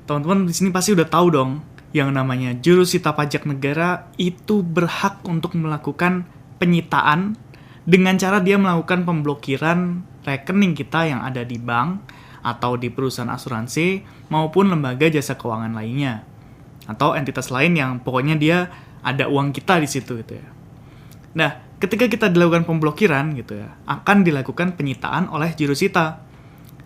Teman-teman di sini pasti udah tahu dong, yang namanya jurusita pajak negara itu berhak untuk melakukan penyitaan dengan cara dia melakukan pemblokiran rekening kita yang ada di bank atau di perusahaan asuransi maupun lembaga jasa keuangan lainnya atau entitas lain yang pokoknya dia ada uang kita di situ gitu ya. Nah, ketika kita dilakukan pemblokiran gitu ya, akan dilakukan penyitaan oleh jurusita.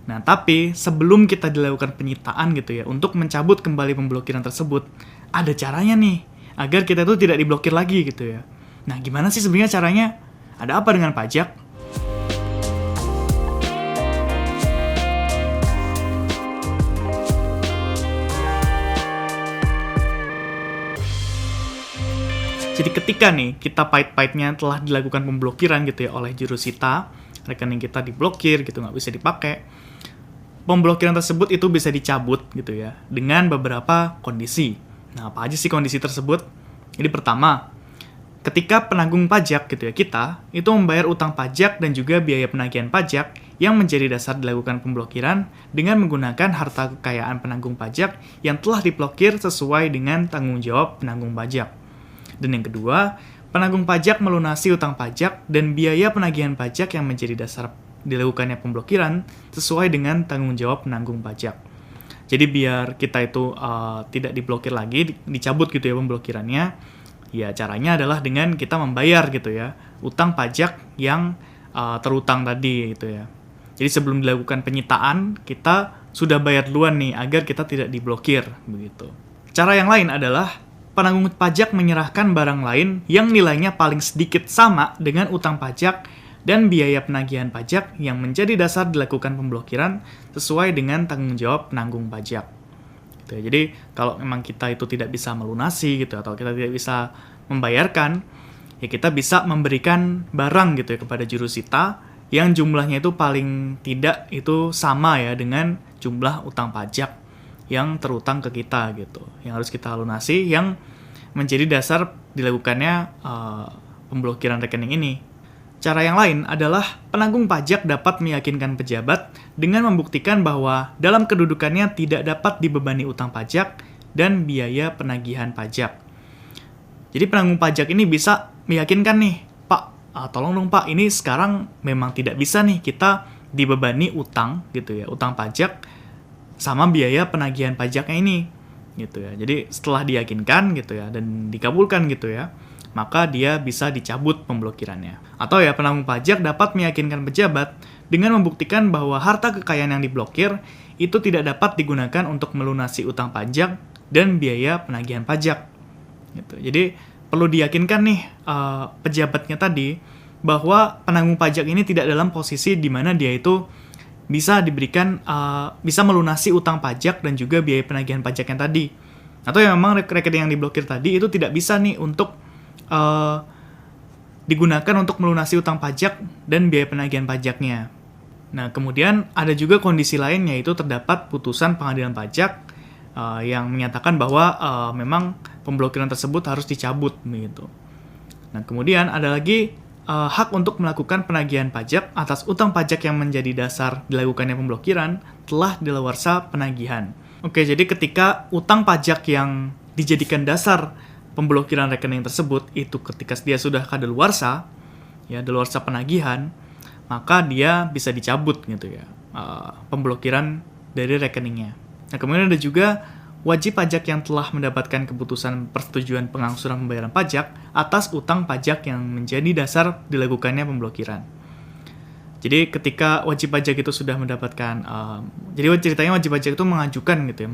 Nah, tapi sebelum kita dilakukan penyitaan gitu ya, untuk mencabut kembali pemblokiran tersebut, ada caranya nih, agar kita tuh tidak diblokir lagi gitu ya. Nah, gimana sih sebenarnya caranya? Ada apa dengan pajak? Jadi ketika nih, kita pahit-pahitnya telah dilakukan pemblokiran gitu ya oleh jurusita, rekening kita diblokir gitu, nggak bisa dipakai, pemblokiran tersebut itu bisa dicabut gitu ya dengan beberapa kondisi. Nah, apa aja sih kondisi tersebut? Jadi pertama, ketika penanggung pajak gitu ya kita itu membayar utang pajak dan juga biaya penagihan pajak yang menjadi dasar dilakukan pemblokiran dengan menggunakan harta kekayaan penanggung pajak yang telah diblokir sesuai dengan tanggung jawab penanggung pajak. Dan yang kedua, penanggung pajak melunasi utang pajak dan biaya penagihan pajak yang menjadi dasar dilakukannya pemblokiran sesuai dengan tanggung jawab penanggung pajak. Jadi biar kita itu tidak diblokir lagi, dicabut gitu ya pemblokirannya, ya caranya adalah dengan kita membayar gitu ya utang pajak yang terutang tadi gitu ya. Jadi sebelum dilakukan penyitaan, kita sudah bayar duluan nih agar kita tidak diblokir begitu. Cara yang lain adalah penanggung pajak menyerahkan barang lain yang nilainya paling sedikit sama dengan utang pajak dan biaya penagihan pajak yang menjadi dasar dilakukan pemblokiran sesuai dengan tanggung jawab penanggung pajak. Gitu ya. Jadi kalau memang kita itu tidak bisa melunasi gitu atau kita tidak bisa membayarkan, ya kita bisa memberikan barang gitu ya kepada jurusita yang jumlahnya itu paling tidak itu sama ya dengan jumlah utang pajak yang terutang ke kita gitu, yang harus kita lunasi yang menjadi dasar dilakukannya pemblokiran rekening ini. Cara yang lain adalah penanggung pajak dapat meyakinkan pejabat dengan membuktikan bahwa dalam kedudukannya tidak dapat dibebani utang pajak dan biaya penagihan pajak. Jadi penanggung pajak ini bisa meyakinkan nih, Pak, tolong dong Pak, ini sekarang memang tidak bisa nih kita dibebani utang gitu ya, utang pajak sama biaya penagihan pajaknya ini gitu ya. Jadi setelah diyakinkan gitu ya dan dikabulkan gitu ya, maka dia bisa dicabut pemblokirannya. Atau ya penanggung pajak dapat meyakinkan pejabat dengan membuktikan bahwa harta kekayaan yang diblokir itu tidak dapat digunakan untuk melunasi utang pajak dan biaya penagihan pajak. Gitu. Jadi perlu diyakinkan nih pejabatnya tadi bahwa penanggung pajak ini tidak dalam posisi di mana dia itu bisa diberikan bisa melunasi utang pajak dan juga biaya penagihan pajak yang tadi. Atau yang memang rekening yang diblokir tadi itu tidak bisa nih untuk digunakan untuk melunasi utang pajak dan biaya penagihan pajaknya. Nah, kemudian ada juga kondisi lain, yaitu terdapat putusan pengadilan pajak yang menyatakan bahwa memang pemblokiran tersebut harus dicabut begitu. Nah, kemudian ada lagi hak untuk melakukan penagihan pajak atas utang pajak yang menjadi dasar dilakukannya pemblokiran telah daluarsa penagihan. Oke, jadi ketika utang pajak yang dijadikan dasar pemblokiran rekening tersebut itu ketika dia sudah kadaluarsa, ya daluarsa penagihan, maka dia bisa dicabut gitu ya pemblokiran dari rekeningnya. Nah, kemudian ada juga wajib pajak yang telah mendapatkan keputusan persetujuan pengangsuran pembayaran pajak atas utang pajak yang menjadi dasar dilakukannya pemblokiran. Jadi ketika wajib pajak itu sudah mendapatkan, jadi ceritanya wajib pajak itu mengajukan gitu ya,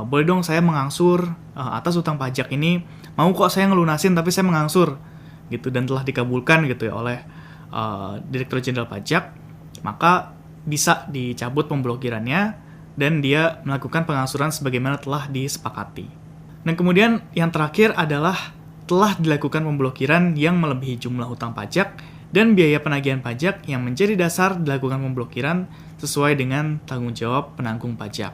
boleh dong saya mengangsur atas utang pajak ini, mau kok saya ngelunasin tapi saya mengangsur gitu dan telah dikabulkan gitu ya oleh Direktur Jenderal Pajak, maka bisa dicabut pemblokirannya dan dia melakukan pengangsuran sebagaimana telah disepakati. Dan kemudian yang terakhir adalah telah dilakukan pemblokiran yang melebihi jumlah utang pajak dan biaya penagihan pajak yang menjadi dasar dilakukan pemblokiran sesuai dengan tanggung jawab penanggung pajak.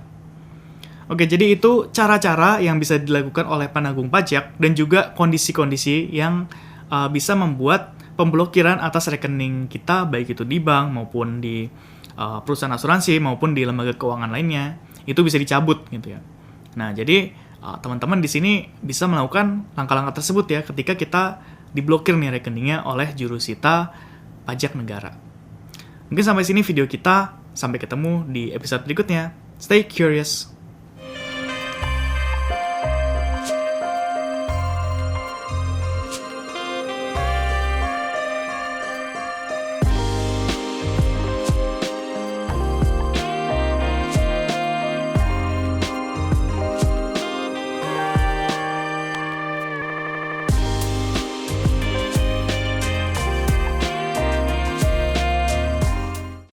Oke, jadi itu cara-cara yang bisa dilakukan oleh penanggung pajak dan juga kondisi-kondisi yang bisa membuat pemblokiran atas rekening kita, baik itu di bank maupun di perusahaan asuransi maupun di lembaga keuangan lainnya, itu bisa dicabut gitu ya. Nah, jadi teman-teman di sini bisa melakukan langkah-langkah tersebut ya ketika kita diblokir nih rekeningnya oleh jurusita pajak negara. Mungkin sampai sini video kita, sampai ketemu di episode berikutnya. Stay curious.